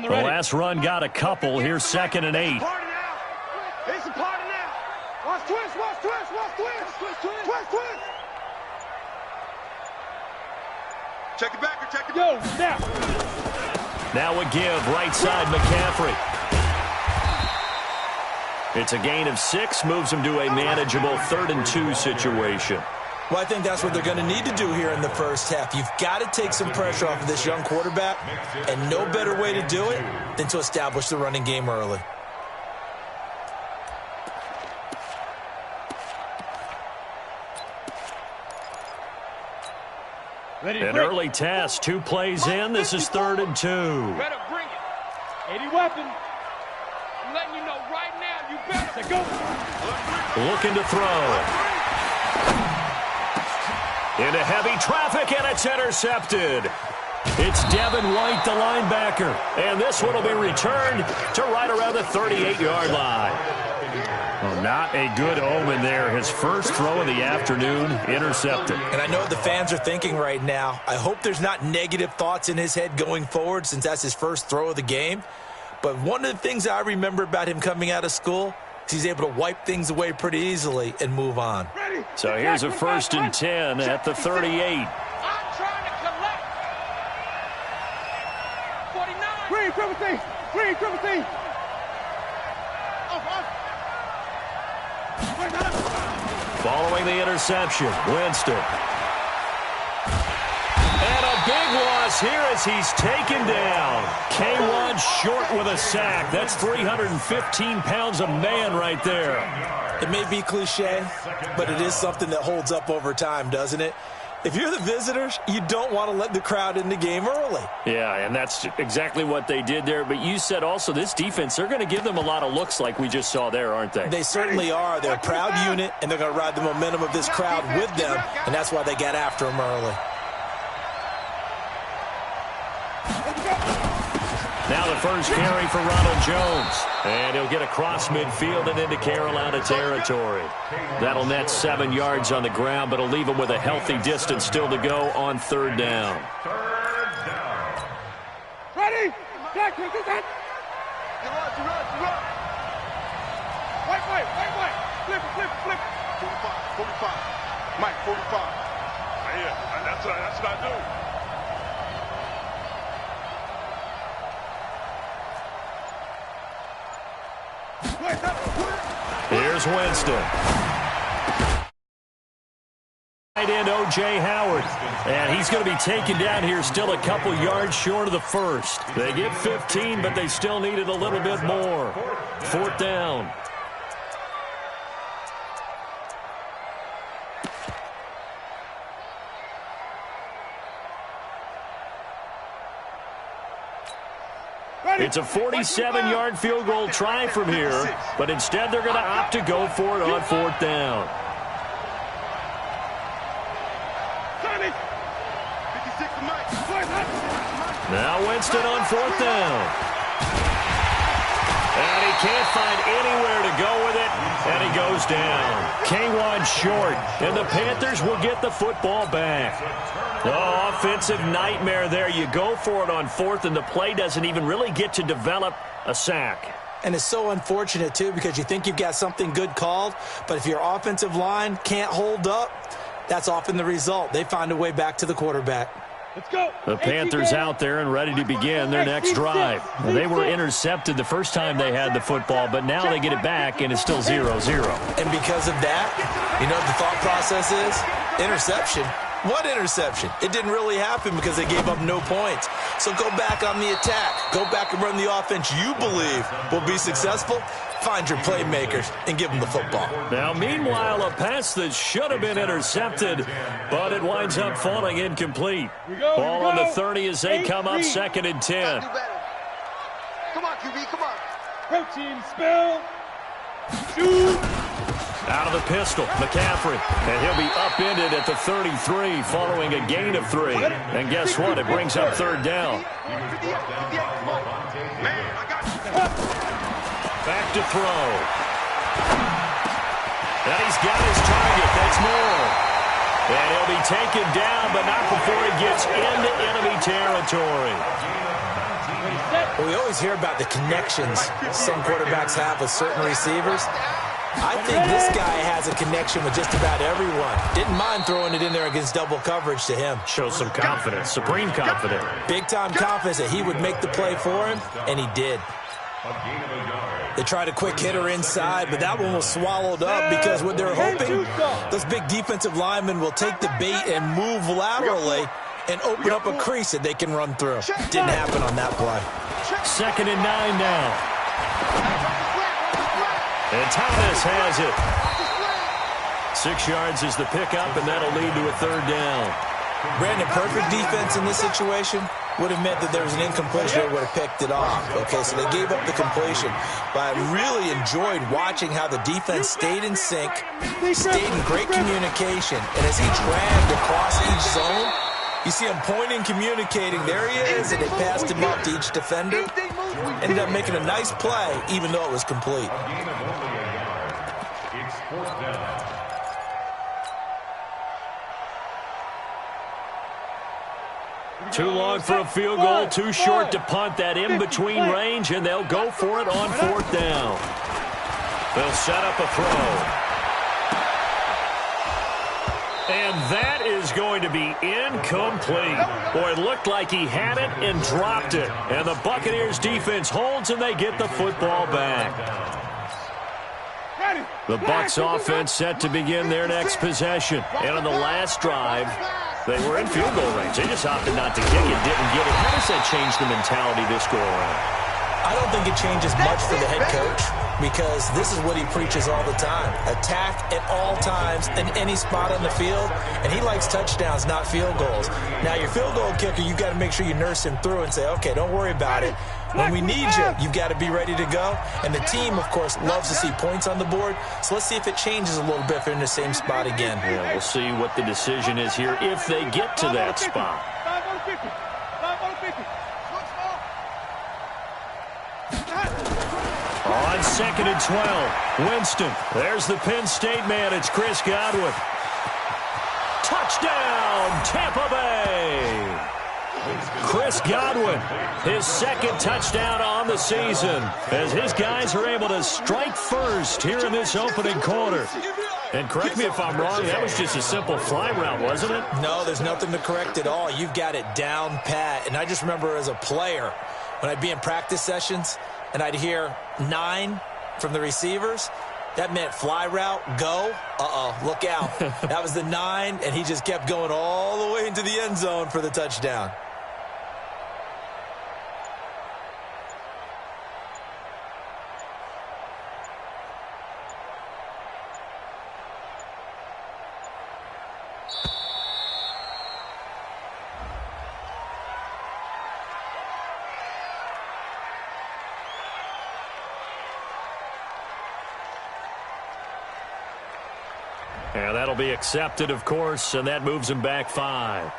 The last run got a couple. Here's 2nd and 8. It's a party now. Watch twist, watch twist, watch twist. Twist, twist. Check it back or check it back. Yo, snap. Now a give, right side McCaffrey. It's a gain of 6, moves him to a manageable 3rd and 2 situation. Well, I think that's what they're going to need to do here in the first half. You've got to take some pressure off of this young quarterback, and no better way to do it than to establish the running game early. An early test, 2 plays in. This is 3rd and 2. Better bring it. 80 weapon. I'm letting you know right now, you better go. Looking to throw. Into heavy traffic, and it's intercepted. It's Devin White, the linebacker. And this one will be returned to right around the 38-yard line. Well, not a good omen there. His first throw of the afternoon, intercepted. And I know what the fans are thinking right now. I hope there's not negative thoughts in his head going forward since that's his first throw of the game. But one of the things I remember about him coming out of school is he's able to wipe things away pretty easily and move on. So here's a 1st and 10 at the 38. I'm trying to collect. 49. Green, triple T. Green, triple T. Following the interception, Winston. And a big loss here as he's taken down. K1 short with a sack. That's 315 pounds of man right there. It may be cliche, but it is something that holds up over time, doesn't it? If you're the visitors, you don't want to let the crowd in the game early. Yeah, and that's exactly what they did there. But you said also this defense, they're going to give them a lot of looks like we just saw there, aren't they? They certainly are. They're a proud unit, and they're going to ride the momentum of this crowd with them, and that's why they got after them early. Now the first carry for Ronald Jones. And he'll get across midfield and into Carolina territory. That'll net 7 yards on the ground, but it'll leave him with a healthy distance still to go on 3rd down. Ready? Jack, this is it. Wait. Flip. 45. Mike, 45. Yeah, that's what I do. Here's Winston. Right end O.J. Howard. And he's going to be taken down here still a couple yards short of the first. They get 15, but they still needed a little bit more. 4th down. It's a 47-yard field goal try from here, but instead they're going to opt to go for it on 4th down. Now Winston on 4th down. And he can't find anywhere to go with it, and he goes down. K1 short, and the Panthers will get the football back. Oh, offensive nightmare there. You go for it on 4th, and the play doesn't even really get to develop a sack. And it's so unfortunate, too, because you think you've got something good called, but if your offensive line can't hold up, that's often the result. They find a way back to the quarterback. Let's go. The Panthers out there and ready to begin their next drive. They were intercepted the first time they had the football, but now they get it back, and it's still 0-0. And because of that, you know what the thought process is? Interception. What interception? It didn't really happen because they gave up no points. So go back on the attack. Go back and run the offense you believe will be successful. Find your playmakers and give them the football. Now, meanwhile, a pass that should have been intercepted, but it winds up falling incomplete. Ball on the 30 as they come up 2nd and 10. Come on, QB, come on. Protein spill. Shoot. Out of the pistol, McCaffrey. And he'll be upended at the 33 following a gain of 3. And guess what? It brings up 3rd down. Back to throw. And he's got his target. That's more. And he'll be taken down, but not before he gets into enemy territory. Well, we always hear about the connections some quarterbacks have with certain receivers. I think this guy has a connection with just about everyone. Didn't mind throwing it in there against double coverage to him. Shows some confidence, supreme confidence. Big-time confidence that he would make the play for him, and he did. They tried a quick hitter inside, but that one was swallowed up because what they're hoping, those big defensive linemen will take the bait and move laterally and open up a crease that they can run through. Didn't happen on that play. 2nd and 9 now. And Thomas has it. 6 yards is the pickup, and that'll lead to a 3rd down. Brandon, perfect defense in this situation would have meant that there was an incompletion that would have picked it off. Okay, so they gave up the completion. But I really enjoyed watching how the defense stayed in sync, stayed in great communication. And as he dragged across each zone, you see him pointing, communicating. There he is, and they passed him up to each defender. Ended up making a nice play, even though it was complete. It's 4th down. Too long for a field goal, too short to punt. That in-between range, and they'll go for it on 4th down. They'll set up a throw. And that is going to be incomplete. Boy, it looked like he had it and dropped it. And the Buccaneers defense holds, and they get the football back. The Bucs offense set to begin their next possession. And on the last drive, they were in field goal range. They just opted not to kick it, didn't get it. How does that change the mentality this go around? I don't think it changes much for the head coach because this is what he preaches all the time. Attack at all times in any spot on the field, and he likes touchdowns, not field goals. Now, your field goal kicker, you've got to make sure you nurse him through and say, okay, don't worry about it. When we need you, you've got to be ready to go. And the team, of course, loves to see points on the board. So let's see if it changes a little bit if they're in the same spot again. Yeah, we'll see what the decision is here if they get to that spot. On 2nd and 12, Winston. There's the Penn State man. It's Chris Godwin. Touchdown, Tampa Bay. Chris Godwin, his 2nd touchdown on the season, as his guys are able to strike first here in this opening quarter. And correct me if I'm wrong, that was just a simple fly route, wasn't it? No, there's nothing to correct at all. You've got it down pat. And I just remember as a player, when I'd be in practice sessions and I'd hear 9 from the receivers, that meant fly route, go, look out. That was the 9, and he just kept going all the way into the end zone for the touchdown. And that'll be accepted, of course, and that moves him back 5.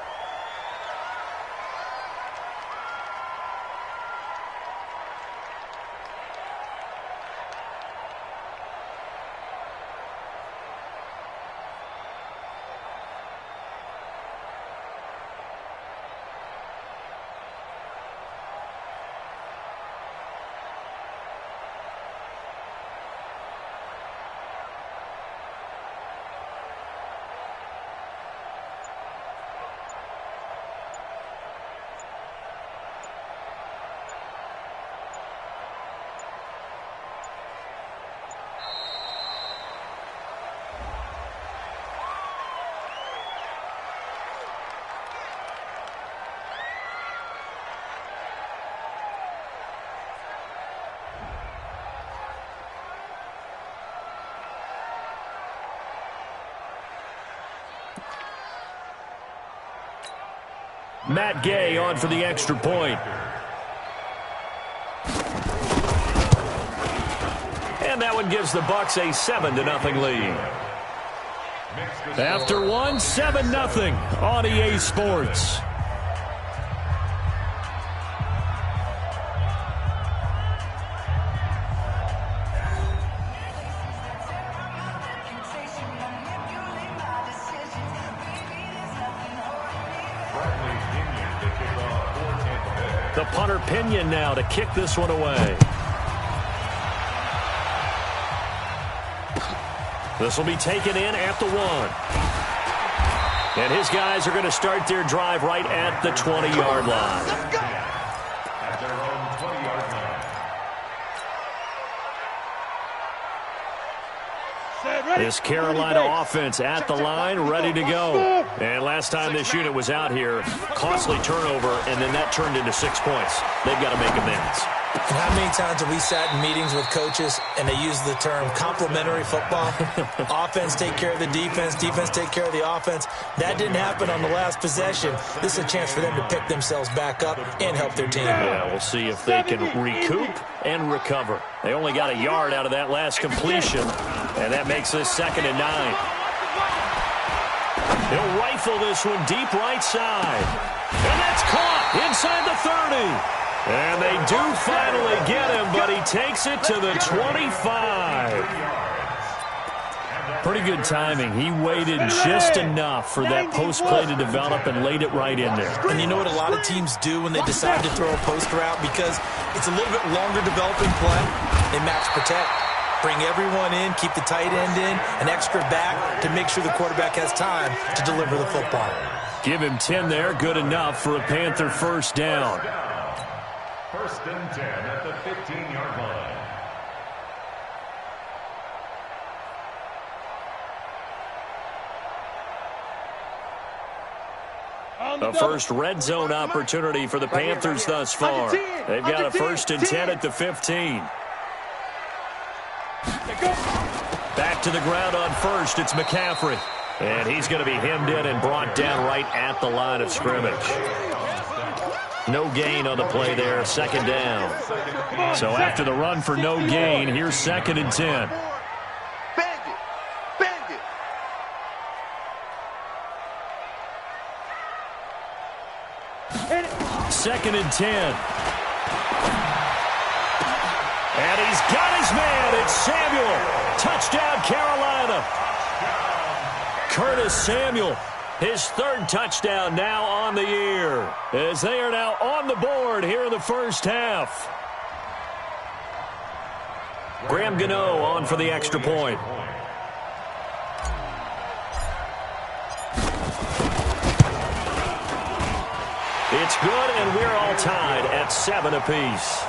Matt Gay on for the extra point. And that one gives the Bucs a 7-0 lead. After one, 7-0 on EA Sports. Bradley Pinion to kick off for Tampa Bay. The punter Pinion now to kick this one away. This will be taken in at the 1. And his guys are going to start their drive right at the 20-yard line. Let's go. At their own 20-yard line. This Carolina offense at the line, ready to go. And last time this unit was out here, costly turnover, and then that turned into 6 points. They've got to make amends. And how many times have we sat in meetings with coaches and they use the term complementary football? Offense take care of the defense, defense take care of the offense. That didn't happen on the last possession. This is a chance for them to pick themselves back up and help their team. Yeah, we'll see if they can recoup and recover. They only got a yard out of that last completion, and that makes this 2nd and 9. He'll rifle this one deep right side. And that's caught inside the 30. And they do finally get him, but he takes it to the 25. Pretty good timing. He waited just enough for that post play to develop and laid it right in there. And you know what a lot of teams do when they decide to throw a post route? Because it's a little bit longer developing play. They match protect. Bring everyone in, keep the tight end in, an extra back to make sure the quarterback has time to deliver the football. Give him 10 there, good enough for a Panther first down. 1st and 10 at the 15-yard line. A first red zone opportunity for the Panthers thus far. They've got a 1st and 10 at the 15. Back to the ground on first, it's McCaffrey. And he's going to be hemmed in and brought down right at the line of scrimmage. No gain on the play there, 2nd down. So after the run for no gain, here's 2nd and 10. Bang it. Bang it. 2nd and 10. And he's got his man. It's Samuel. Touchdown, Carolina. Curtis Samuel, his 3rd touchdown now on the year, as they are now on the board here in the first half. Graham Gano on for the extra point. It's good, and we're all tied at 7 apiece.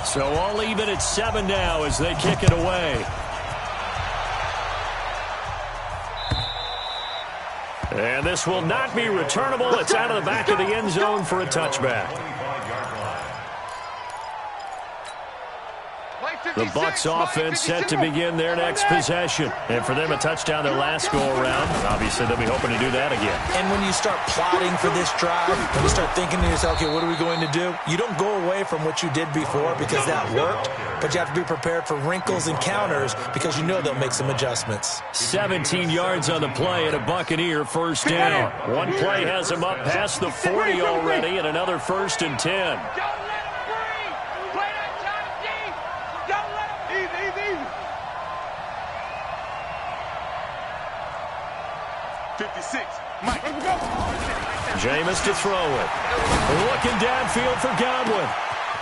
So all even at 7 now as they kick it away. And this will not be returnable. It's out of the back of the end zone for a touchback. The Bucs offense set to begin their next possession. And for them, a touchdown their last go-around. Obviously, they'll be hoping to do that again. And when you start plotting for this drive, when you start thinking to yourself, okay, what are we going to do? You don't go away from what you did before because that worked, but you have to be prepared for wrinkles and counters because you know they'll make some adjustments. 17 yards on the play and a Buccaneer first down. One play has him up past the 40 already and another 1st and 10. 56. Mike. Jameis to throw it. Looking downfield for Godwin.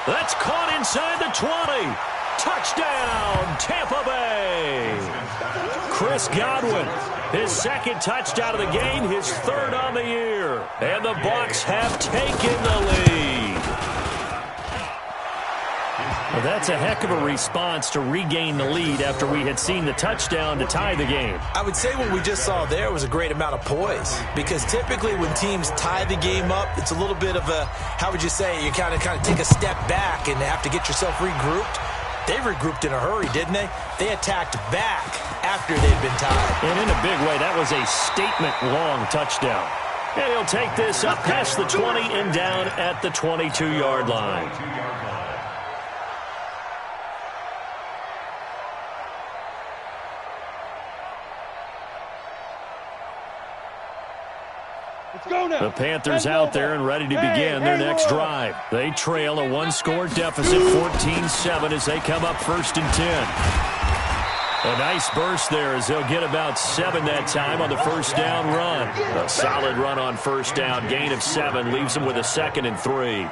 That's caught inside the 20. Touchdown, Tampa Bay. Chris Godwin, his 2nd touchdown of the game, his 3rd on the year. And the Bucs have taken the lead. Well, that's a heck of a response to regain the lead after we had seen the touchdown to tie the game. I would say what we just saw there was a great amount of poise because typically when teams tie the game up, it's a little bit of a, how would you say, you kind of take a step back and have to get yourself regrouped. They regrouped in a hurry, didn't they? They attacked back after they'd been tied. And in a big way, that was a statement-long touchdown. And he'll take this up past the 20 and down at the 22-yard line. The Panthers out there and ready to begin their next drive. They trail a one-score deficit, 14-7, as they come up 1st and 10. A nice burst there as they'll get about 7 that time on the first down run. A solid run on first down. Gain of 7 leaves them with a 2nd and 3.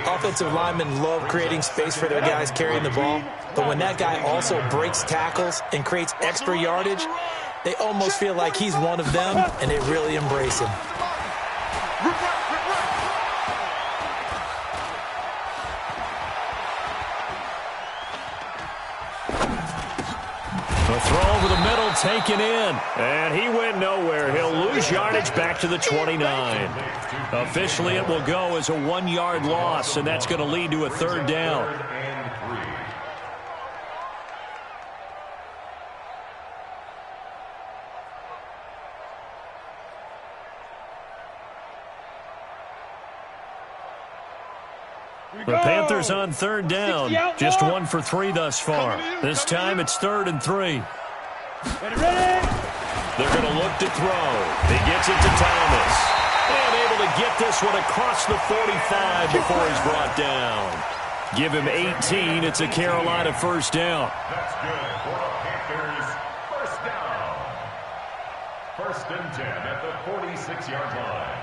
Offensive linemen love creating space for their guys carrying the ball. But when that guy also breaks tackles and creates extra yardage, they almost feel like he's one of them, and they really embrace him. The throw over the middle taken in, and he went nowhere. He'll lose yardage back to the 29. Officially, it will go as a 1-yard loss, and that's going to lead to a 3rd down. The Panthers on 3rd down. Just 1 for 3 thus far. This time it's 3rd and 3. They're going to look to throw. He gets it to Thomas. And able to get this one across the 45 before he's brought down. Give him 18. It's a Carolina 1st down. That's good for the Panthers. 1st down. 1st and 10 at the 46-yard line.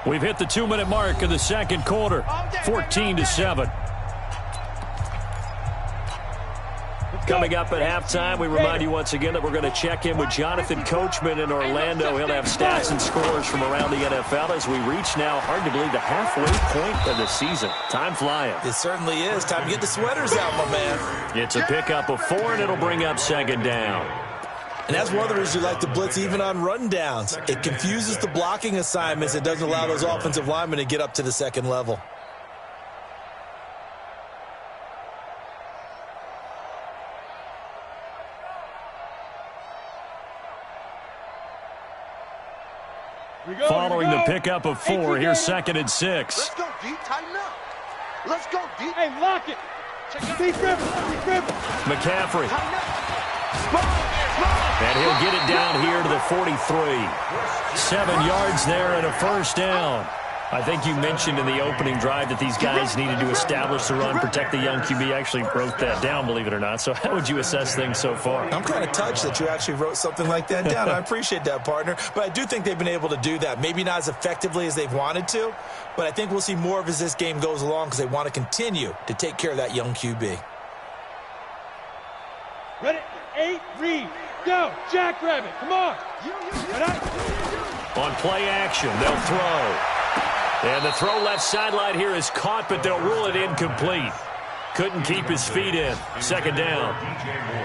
We've hit the 2-minute mark of the 2nd quarter, 14-7. Coming up at halftime, we remind you once again that we're going to check in with Jonathan Coachman in Orlando. He'll have stats and scores from around the NFL as we reach now, hard to believe, the halfway point of the season. Time flying. It certainly is. Time to get the sweaters out, my man. It's a pickup of 4, and it'll bring up 2nd down. And that's one of the reasons you like to blitz even on rundowns. It confuses the blocking assignments. It doesn't allow those offensive linemen to get up to the 2nd level. Following the pickup of 4, here's 2nd and 6. Let's go deep, tighten up. Let's go deep. Hey, lock it. Deep river. McCaffrey. And he'll get it down here to the 43. 7 yards there and a 1st down. I think you mentioned in the opening drive that these guys needed to establish the run, protect the young QB. I actually wrote that down, believe it or not. So how would you assess things so far? I'm kind of touched that you actually wrote something like that down. I appreciate that, partner. But I do think they've been able to do that. Maybe not as effectively as they've wanted to, but I think we'll see more of as this game goes along because they want to continue to take care of that young QB. Ready? 8, read. Go. Jackrabbit. Come on. On play action, they'll throw. And the throw left sideline here is caught, but they'll rule it incomplete. Couldn't keep his feet in. 2nd down.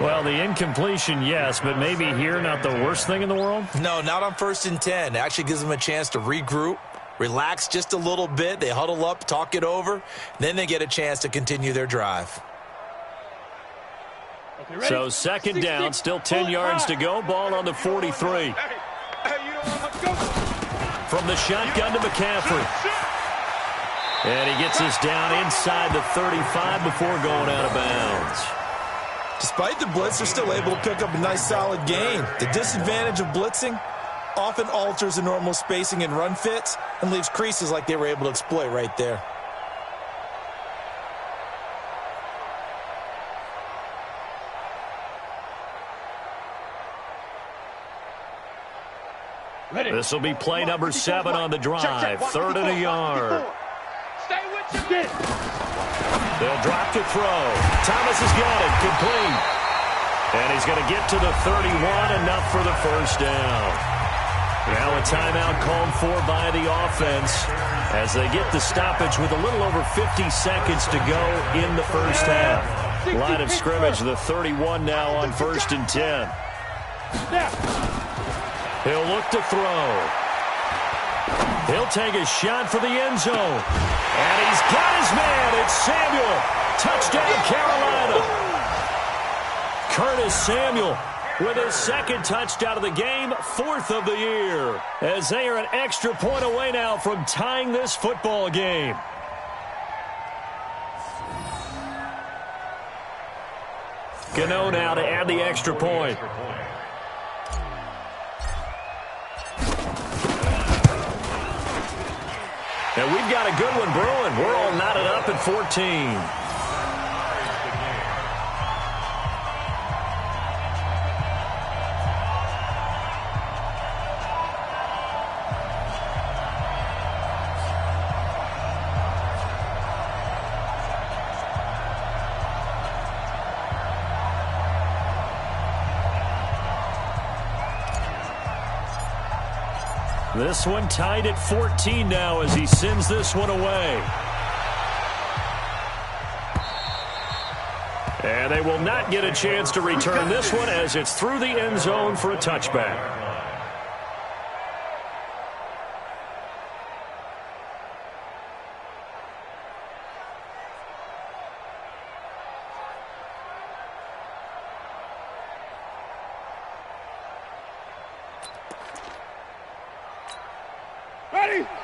Well, the incompletion, yes, but maybe here not the worst thing in the world? No, not on 1st and 10. It actually gives them a chance to regroup, relax just a little bit. They huddle up, talk it over. Then they get a chance to continue their drive. So 2nd down, still 10 yards to go. Ball on the 43. From the shotgun to McCaffrey. And he gets this down inside the 35 before going out of bounds. Despite the blitz, they're still able to pick up a nice solid gain. The disadvantage of blitzing often alters the normal spacing and run fits and leaves creases like they were able to exploit right there. This will be play number 7 on the drive. 3rd and a yard. Stay with you. They'll drop to throw. Thomas has got it. Complete. And he's going to get to the 31. Enough for the 1st down. Now a timeout called for by the offense as they get the stoppage with a little over 50 seconds to go in the 1st half. Line of scrimmage, the 31 now on 1st and 10. He'll look to throw. He'll take a shot for the end zone. And he's got his man. It's Samuel. Touchdown, Carolina. Curtis Samuel with his 2nd touchdown of the game, 4th of the year, as they are an extra point away now from tying this football game. Gano now to add the extra point. And we've got a good one brewing. We're all knotted up at 14. This one tied at 14 now as he sends this one away. And they will not get a chance to return this one as it's through the end zone for a touchback.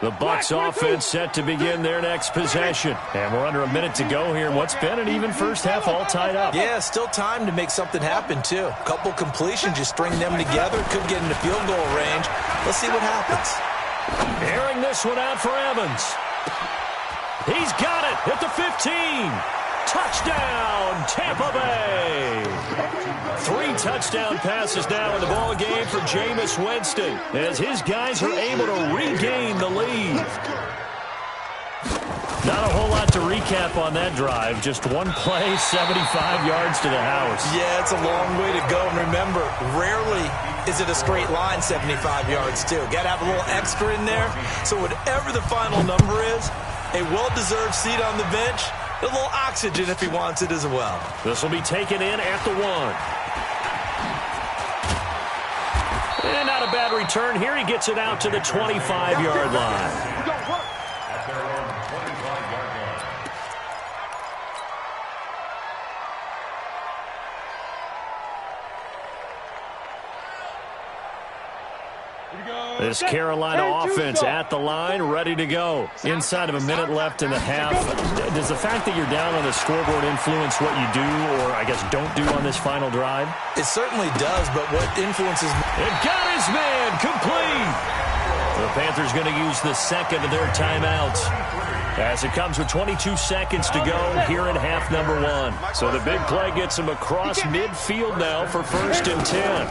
The Bucs offense set to begin their next possession. And we're under a minute to go here. What's been an even first half all tied up. Yeah, still time to make something happen, too. A couple completions, just string them together. Could get into field goal range. Let's see what happens. Airing this one out for Evans. He's got it at the 15. Touchdown, Tampa Bay. 3 touchdown passes now in the ball game for Jameis Winston as his guys are able to regain the lead. Not a whole lot to recap on that drive. Just one play, 75 yards to the house. Yeah, it's a long way to go. And remember, rarely is it a straight line 75 yards, too. Got to have a little extra in there. So whatever the final number is, a well-deserved seat on the bench, a little oxygen if he wants it as well. This will be taken in at the 1. And not a bad return here. He gets it out to the 25-yard line. At their own 25-yard line. This Carolina offense at the line, ready to go. Inside of a minute left in the half. Does the fact that you're down on the scoreboard influence what you do or, I guess, don't do on this final drive? It certainly does, but what influences... It got his man complete. The Panthers going to use the second of their timeouts as it comes with 22 seconds to go here in half number 1. So the big play gets him across midfield now for 1st and 10.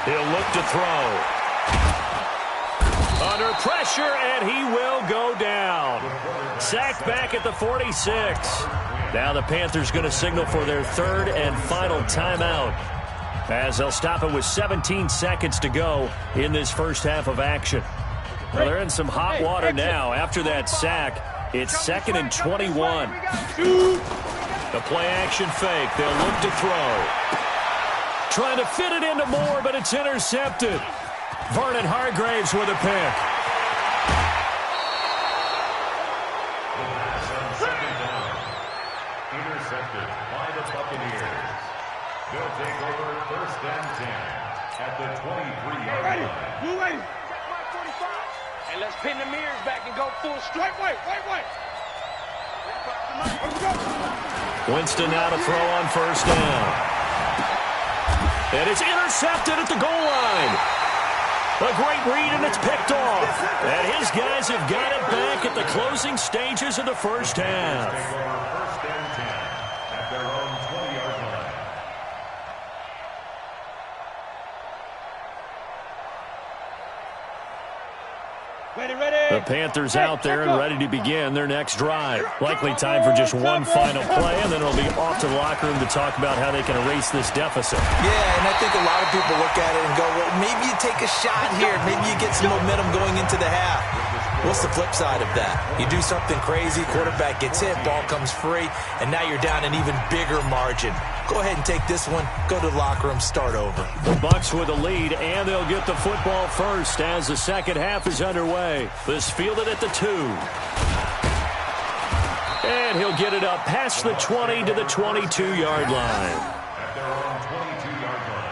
He'll look to throw. Under pressure, and he will go down. Sacked back at the 46. Now the Panthers going to signal for their 3rd and final timeout as they'll stop it with 17 seconds to go in this first half of action. Well, they're in some hot water now. After that sack, it's 2nd and 21. The play-action fake. They'll look to throw. Trying to fit it into Moore, but it's intercepted. Vernon Hargreaves with a pick. Intercepted by the Buccaneers. They'll take over 1st and 10 at the 23-yard line. And let's pin the mirrors back and go full straight. Wait. Winston now to throw on 1st down. And it's intercepted at the goal line. A great read, and it's picked off. And his guys have got it back at the closing stages of the first half. Take over 1st and 10 at their own 20-yard line. The Panthers out there and ready to begin their next drive. Likely time for just one final play, and then it'll be off to the locker room to talk about how they can erase this deficit. Yeah, and I think a lot of people look at it and go, well, maybe you take a shot here. Maybe you get some momentum going into the half. What's the flip side of that? You do something crazy, quarterback gets hit, ball comes free, and now you're down an even bigger margin. Go ahead and take this one, go to the locker room, start over. The Bucs with the lead, and they'll get the football first as the second half is underway. This fielded at the 2. And he'll get it up past the 20 to the 22-yard line. At their own 22-yard line.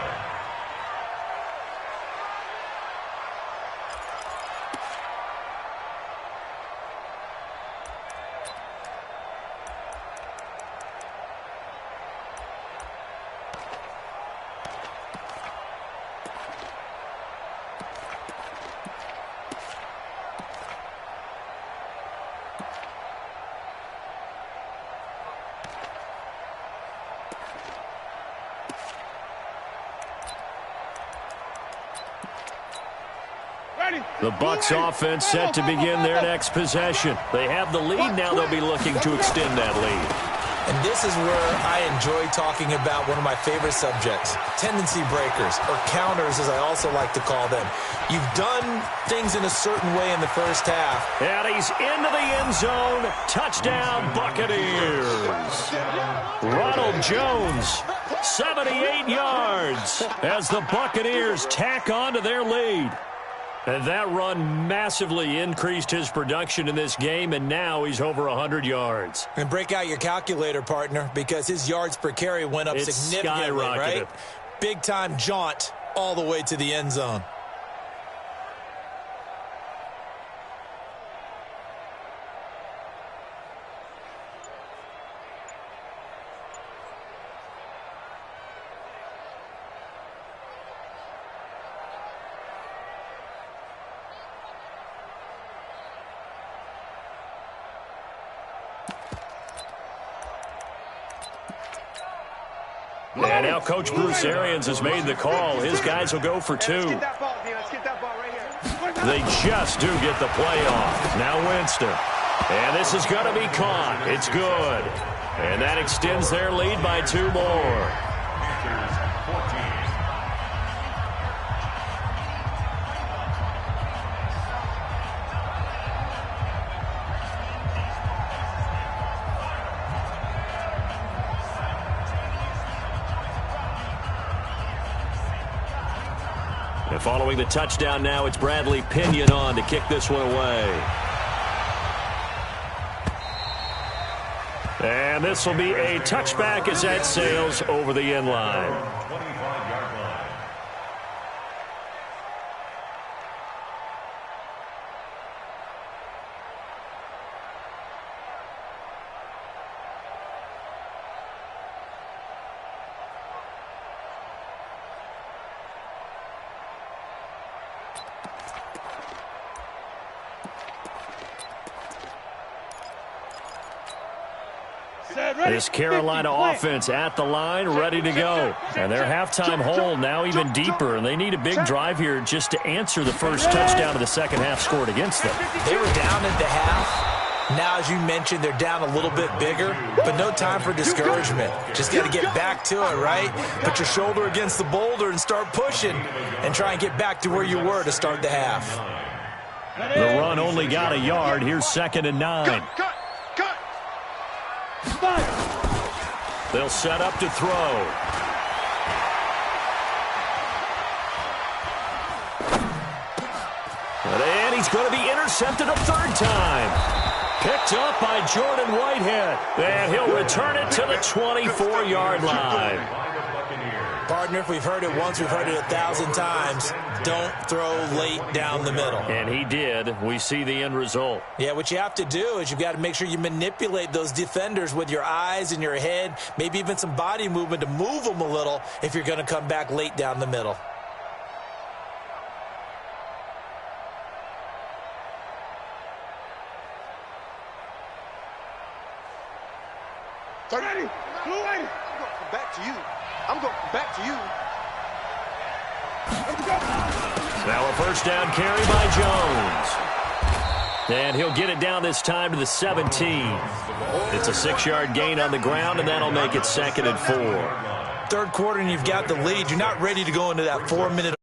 The Bucs offense set to begin their next possession. They have the lead. Now they'll be looking to extend that lead. And this is where I enjoy talking about one of my favorite subjects, tendency breakers, or counters as I also like to call them. You've done things in a certain way in the first half. And he's into the end zone. Touchdown, Buccaneers. Ronald Jones, 78 yards as the Buccaneers tack on to their lead. And that run massively increased his production in this game, and now he's over 100 yards. And break out your calculator, partner, because his yards per carry went up significantly, right? Big-time jaunt all the way to the end zone. And now Coach Bruce Arians has made the call. His guys will go for 2. They just do get the play off. Now Winston. And this is going to be caught. It's good. And that extends their lead by 2 more. And following the touchdown now, it's Bradley Pinion on to kick this one away. And this will be a touchback as that sails over the end line. 25-yard line. This Carolina offense at the line, ready to go. And their halftime hole now even deeper, and they need a big drive here just to answer the first touchdown of the second half scored against them. They were down at the half. Now, as you mentioned, they're down a little bit bigger, but no time for discouragement. Just got to get back to it, right? Put your shoulder against the boulder and start pushing and try and get back to where you were to start the half. The run only got a yard. Here's 2nd and 9. They'll set up to throw. And he's going to be intercepted a 3rd time. Picked up by Jordan Whitehead. And he'll return it to the 24-yard line. Partner, if we've heard it once, we've heard it 1,000 times. Don't throw late down the middle. And he did. We see the end result. Yeah, what you have to do is you've got to make sure you manipulate those defenders with your eyes and your head, maybe even some body movement to move them a little if you're going to come back late down the middle. I'm going back to you. Now a first down carry by Jones. And he'll get it down this time to the 17. It's a 6-yard gain on the ground, and that'll make it 2nd and 4. Third quarter, and you've got the lead. You're not ready to go into that 4-minute